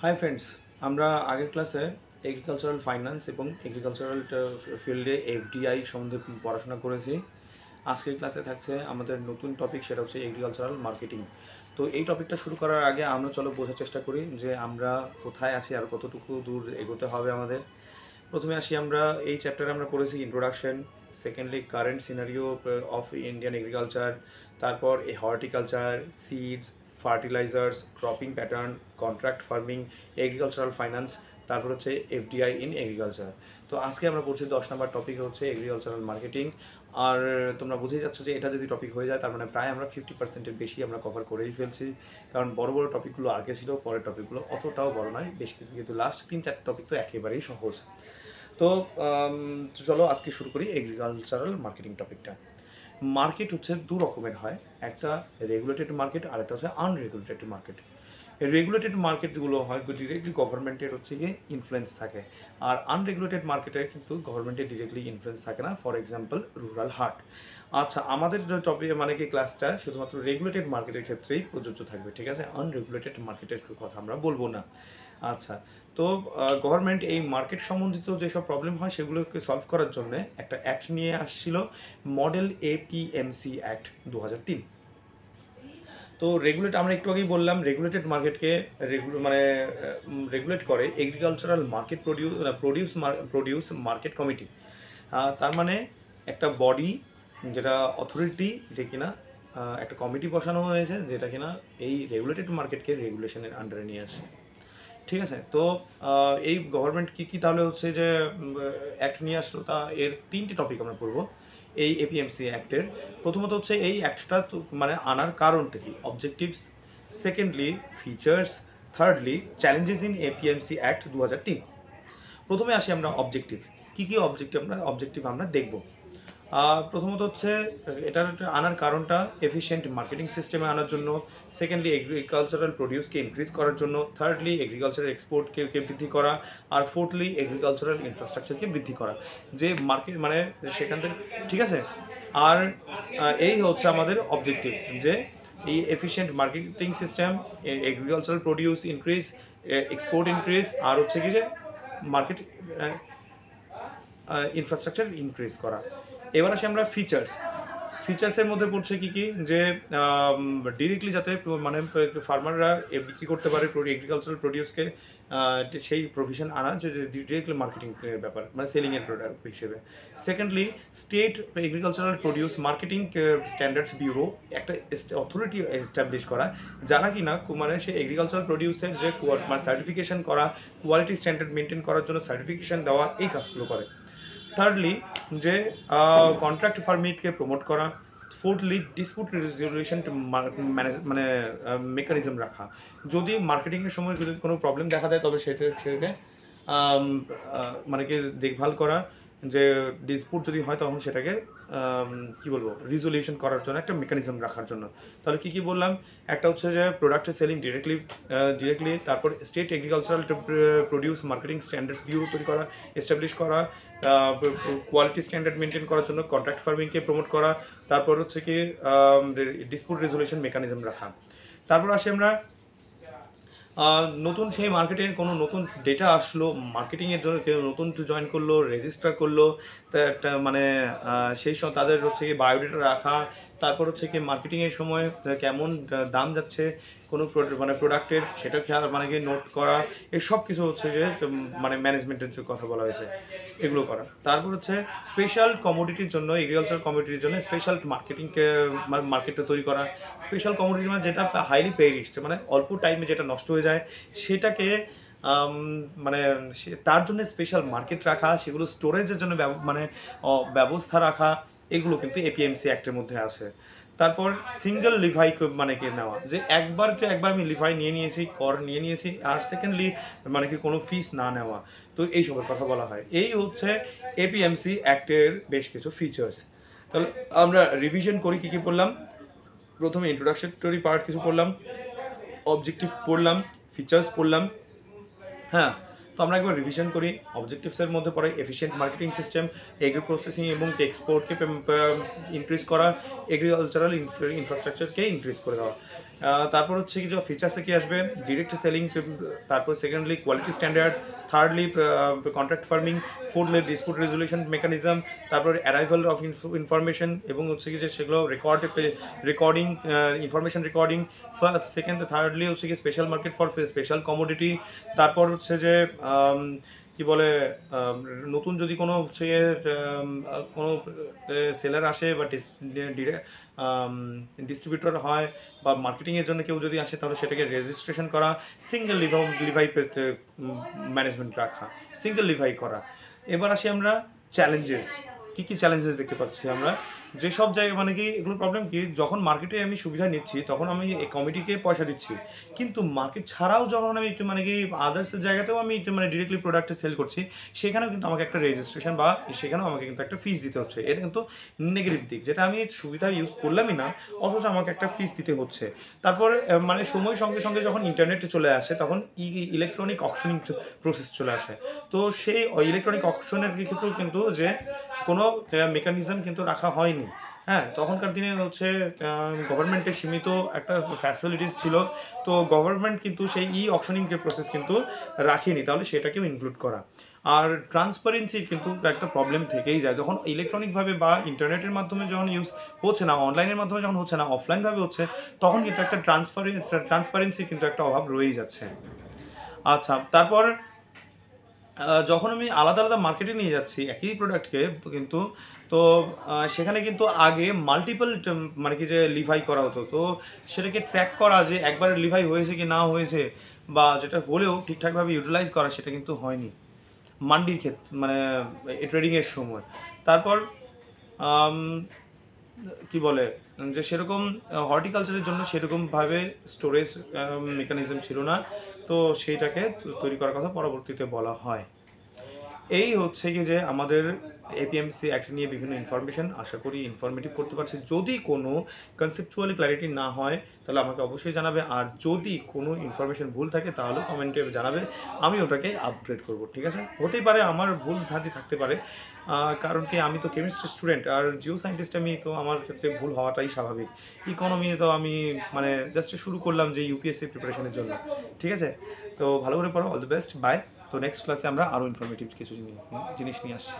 Hi friends, আমরা আগের ক্লাসে এগ্রিকালচারাল ফাইন্যান্স এবং এগ্রিকালচারাল ফিল্ডে এফডিআই সম্বন্ধে পড়াশোনা করেছি। আজকের ক্লাসে থাকছে আমাদের নতুন টপিক, সেটা হচ্ছে এগ্রিকালচারাল মার্কেটিং। তো এই টপিকটা শুরু করার আগে আমরা চলো বোঝার চেষ্টা করি যে আমরা কোথায় আছি আর কতটুকু দূর এগোতে হবে আমাদের। প্রথমে আসি, আমরা এই চ্যাপ্টারে আমরা পড়েছি introduction, secondly current scenario of Indian agriculture, তারপর horticulture, seeds, fertilisers, cropping pattern, contract farming, agricultural finance, তারপর হচ্ছে এফডিআই ইন এগ্রিকালচার। তো আজকে আমরা পড়ছি 10 নম্বর টপিক হচ্ছে এগ্রিকালচারাল মার্কেটিং। আর তোমরা বুঝেই যাচ্ছ যে এটা যদি টপিক হয়ে যায় তার মানে প্রায় আমরা 50%-এর বেশি আমরা কভার করেই ফেলছি, কারণ বড় বড় টপিকগুলো আগে ছিল, পরের টপিকগুলো অতটাও বড় নয়, বেশ কিছু, কিন্তু লাস্ট 3-4 টপিক তো একেবারেই সহজ। তো চলো আজকে শুরু করি এগ্রিকালচারাল মার্কেটিং টপিকটা। মার্কেট হচ্ছে দু রকমের হয়, একটা রেগুলেটেড মার্কেট আর একটা হচ্ছে আনরেগুলেটেড মার্কেট। রেগুলেটেড মার্কেটগুলো হয় ডিরেক্টলি গভর্নমেন্টের হচ্ছে গিয়ে ইনফ্লুয়েন্স থাকে, আর আনরেগুলেটেড মার্কেটে কিন্তু গভর্নমেন্টের ডিরেক্টলি ইনফ্লুয়েন্স থাকে না। ফর এক্সাম্পল রুরাল হাট। আচ্ছা, আমাদের যে টপিক মানে কি ক্লাসটা শুধুমাত্র রেগুলেটেড মার্কেটের ক্ষেত্রেই প্রযোজ্য থাকবে, ঠিক আছে? আনরেগুলেটেড মার্কেটের কথা আমরা বলবো না। আচ্ছা, তো গভর্নমেন্ট এই মার্কেট সম্বন্ধিত যেসব প্রবলেম হয় সেগুলোকে সলভ করার জন্য একটা অ্যাক্ট নিয়ে আসছিল, মডেল এপিএমসি অ্যাক্ট 2003। তো আমরা একটু আগেই বললাম রেগুলেটেড মার্কেটকে রেগুলেট করে agricultural market produce market committee. তার মানে একটা বডি, যেটা অথরিটি, যে কিনা একটা কমিটি বসানো হয়েছে যেটা কিনা এই রেগুলেটেড মার্কেটকে রেগুলেশনের আন্ডারে নিয়ে আসে, ঠিক আছে? তো এই গভর্নমেন্ট কী তাহলে হচ্ছে যে অ্যাক্ট নিয়ে আসলো, তা এর 3টি টপিক আমরা পড়বো এই এপিএমসি অ্যাক্টের। প্রথমত হচ্ছে এই অ্যাক্টটা মানে আনার কারণটা কি, objectives, secondly features, thirdly challenges in APMC act 2003। প্রথমে আসি আমরা অবজেক্টিভ, কী কী অবজেক্টিভ আমরা দেখব। প্রথমত হচ্ছে এটার আনার কারণটা এফিশিয়েন্ট মার্কেটিং সিস্টেমে আনার জন্য, সেকেন্ডলি এগ্রিকালচারাল প্রডিউসকে ইনক্রিজ করার জন্য, থার্ডলি এগ্রিকালচারাল এক্সপোর্টকে বৃদ্ধি করা, আর ফোর্থলি এগ্রিকালচারাল ইনফ্রাস্ট্রাকচারকে বৃদ্ধি করা, যে মার্কেট মানে সেখান থেকে, ঠিক আছে? আর এই হচ্ছে আমাদের অবজেক্টিভ, যে এই efficient marketing system, agricultural produce increase, export increase, আর হচ্ছে কি যে মার্কেট ইনফ্রাস্ট্রাকচার ইনক্রিজ করা। এবার আসি আমরা ফিচার্সের মধ্যে পড়ছে কি কি, যে ডিরেক্টলি যাতে মানে ফার্মাররা বিক্রি করতে পারে এগ্রিকালচারাল প্রডিউসকে, সেই প্রভিশন আনা, যে ডিরেক্টলি মার্কেটিং ব্যাপার, মানে সেলিংয়ের প্রোডাক্ট হিসেবে। Secondly state agricultural produce marketing standards bureau, একটা অথরিটি এস্টাবলিশ করা, যারা কিনা মানে সে এগ্রিকালচারাল প্রডিউসের যে মানে সার্টিফিকেশন করা, কোয়ালিটি স্ট্যান্ডার্ড মেনটেন করার জন্য সার্টিফিকেশন দেওয়া, এই কাজগুলো করে। থার্ডলি যে কন্ট্রাক্ট ফার্মিংকে প্রমোট করা। ফোর্থলি ডিসপুট রেজলিউশন মানে মেকানিজম রাখা, যদি মার্কেটিংয়ের সময় যদি কোনো প্রবলেম দেখা দেয় তবে সেটাকে মানে কি দেখভাল করা, যে ডিসপুট যদি হয় তখন সেটাকে কি বলবো, রিজলিউশন করার জন্য একটা মেকানিজম রাখার জন্য। তাহলে কি কি বললাম, একটা হচ্ছে যে প্রোডাক্টের সেলিং ডিরেক্টলি, তারপর state agricultural produce marketing standards bureau তৈরি করা, এস্টাবলিশ করা, কোয়ালিটি স্ট্যান্ডার্ড মেনটেন করার জন্য কন্ট্রাক্ট ফার্মিংকে প্রমোট করা, তারপর হচ্ছে কি ডিসপুট রেজলিউশন মেকানিজম রাখা। তারপর আসি আমরা নতুন সেই মার্কেটের কোনো নতুন ডেটা আসলো, মার্কেটিংয়ের জন্য কেউ নতুন জয়েন করলো, রেজিস্টার করলো, মানে সেই সব তাদের হচ্ছে কি বায়োডেটা রাখা, তারপর হচ্ছে কি মার্কেটিংয়ের সময় কেমন দাম যাচ্ছে কোনো মানে প্রোডাক্টের, সেটা খেয়াল মানে কি নোট করা, এসব কিছু হচ্ছে যে মানে ম্যানেজমেন্টের যে কথা বলা হয়েছে এগুলো করা। তারপর হচ্ছে স্পেশাল কমোডিটির জন্য, এগ্রিকালচার কমোডিটির জন্য স্পেশাল মার্কেটটা তৈরি করা। স্পেশাল কমোডিটি মানে যেটা হাইলি পেরিস্ট, মানে অল্প টাইমে যেটা নষ্ট হয়ে যায় সেটাকে মানে তার জন্য স্পেশাল মার্কেট রাখা, সেগুলো স্টোরেজের জন্য মানে ব্যবস্থা রাখা, এগুলো কিন্তু এপিএমসি অ্যাক্টের মধ্যে আসে। তারপর সিঙ্গেল লিভাই মানে কি নেওয়া, যে একবার আমি লিভাই নিয়ে নিয়েছি, কর নিয়ে নিয়েছি, আর সেকেন্ডলি মানে কি কোনো ফিস না নেওয়া, তো এইসবের কথা বলা হয়। এই হচ্ছে এপিএমসি অ্যাক্টের বেশ কিছু ফিচার্স। তাহলে আমরা রিভিশন করি, কী কী পড়লাম। প্রথমে ইন্ট্রোডাকশনরি পার্ট কিছু পড়লাম, অবজেক্টিভ পড়লাম, ফিচার্স পড়লাম। হ্যাঁ, তো আমরা একবার রিভিশন করি। অবজেক্টিভসের মধ্যে পড়ে efficient marketing system, agri processing এবং এক্সপোর্টকে ইনক্রিজ করা, এগ্রিকালচারাল ইনফ্রাস্ট্রাকচারকে ইনক্রিজ করে দেওয়া। তারপর হচ্ছে কি যে ফিচার্সে কি আসবে, ডিরেক্ট সেলিং, তারপর secondly quality standard, thirdly contract farming, fourthly dispute resolution mechanism, তারপর অ্যারাইভাল অফ ইনফরমেশন এবং হচ্ছে কি যে সেগুলো recording, information recording, first second thirdly হচ্ছে কি special market for special commodity. তারপর হচ্ছে যে কি বলে, নতুন যদি কোনো হচ্ছে কোনো সেলার আসে বা ডিস্ট্রিবিউটর হয় বা মার্কেটিংয়ের জন্য কেউ যদি আসে, তাহলে সেটাকে রেজিস্ট্রেশন করা, সিঙ্গেল লিভাই ম্যানেজমেন্ট রাখা, সিঙ্গেল লিভাই করা। এবার আসি আমরা চ্যালেঞ্জেস, কী কী চ্যালেঞ্জেস দেখতে পাচ্ছি আমরা। যেসব জায়গায় মানে কি এগুলো প্রবলেম কি, যখন মার্কেটে আমি সুবিধা নিচ্ছি তখন আমি এই কমিটিকে পয়সা দিচ্ছি, কিন্তু মার্কেট ছাড়াও যখন আমি একটু মানে কি আদার্স জায়গাতেও আমি একটু মানে ডিরেক্টলি প্রোডাক্টে সেল করছি, সেখানেও কিন্তু আমাকে একটা রেজিস্ট্রেশন বা সেখানেও আমাকে কিন্তু একটা ফিস দিতে হচ্ছে। এটা কিন্তু নেগেটিভ দিক, যেটা আমি সুবিধা ইউজ করলামই না অথচ আমাকে একটা ফিস দিতে হচ্ছে। তারপর মানে সময়ের সঙ্গে সঙ্গে যখন ইন্টারনেটে চলে আসে তখন ইলেকট্রনিক অকশনিং প্রসেস চলে আসে। তো সেই ইলেকট্রনিক অকশনের ক্ষেত্রেও কিন্তু যে কোনো মেকানিজম কিন্তু রাখা হয়নি। হ্যাঁ, তখনকার দিনে হচ্ছে গভর্নমেন্টের সীমিত একটা ফ্যাসিলিটিস ছিল। তো গভর্নমেন্ট কিন্তু সেই অকশনিং যে প্রসেস কিন্তু রাখেনি, তাহলে সেটাকেও ইনক্লুড করা। আর ট্রান্সপারেন্সির কিন্তু একটা প্রবলেম থেকেই যায়, যখন ইলেকট্রনিকভাবে বা ইন্টারনেটের মাধ্যমে যখন ইউজ হচ্ছে না, অনলাইনের মাধ্যমে যখন হচ্ছে না, অফলাইনভাবে হচ্ছে, তখন কিন্তু একটা ট্রান্সপারেন্সির কিন্তু একটা অভাব রয়েই যাচ্ছে। আচ্ছা, তারপর যখন আমি আলাদা আলাদা মার্কেটে নিয়ে যাচ্ছি একই প্রোডাক্টকে, কিন্তু তো সেখানে কিন্তু আগে মাল্টিপল মানে কি যে লিভাই করা হতো, তো সেটাকে ট্র্যাক করা যে একবারে লিভাই হয়েছে কি না হয়েছে, বা যেটা হলেও ঠিকঠাকভাবে ইউটিলাইজ করা, সেটা কিন্তু হয়নি মান্ডির ক্ষেত্রে, মানে ট্রেডিংয়ের সময়। তারপর আম, কি বলে যে সেরকম হর্টিকালচারের জন্য সেরকমভাবে স্টোরেজ মেকানিজম ছিল না, তো সেইটাকে তৈরি করার কথা পরবর্তীতে বলা হয়। এই হচ্ছে কি যে আমাদের এপিএমসি অ্যাক্ট নিয়ে বিভিন্ন ইনফরমেশন, আশা করি ইনফরমেটিভ করতে পারছি। যদি কোনো কনসেপচুয়ালি ক্ল্যারিটি না হয় তাহলে আমাকে অবশ্যই জানাবে, আর যদি কোনো ইনফরমেশন ভুল থাকে তাহলে কমেন্টে জানাবে, আমি ওটাকে আপগ্রেড করব। ঠিক আছে, হতেই পারে আমার ভুল ভ্রান্তি থাকতে পারে, কারণ কি আমি তো কেমিস্ট্রি স্টুডেন্ট আর জিও সায়েন্টিস্ট, আমি তো আমার ক্ষেত্রে ভুল হওয়াটাই স্বাভাবিক। ইকোনমি তো আমি মানে জাস্ট শুরু করলাম যে ইউপিএসসি প্রিপারেশনের জন্য। ঠিক আছে, তো ভালো করে পড়ো, অল দ্য বেস্ট, বাই। তো নেক্সট ক্লাসে আমরা আরও ইনফরমেটিভ কিছু জিনিস নিয়ে আসছি।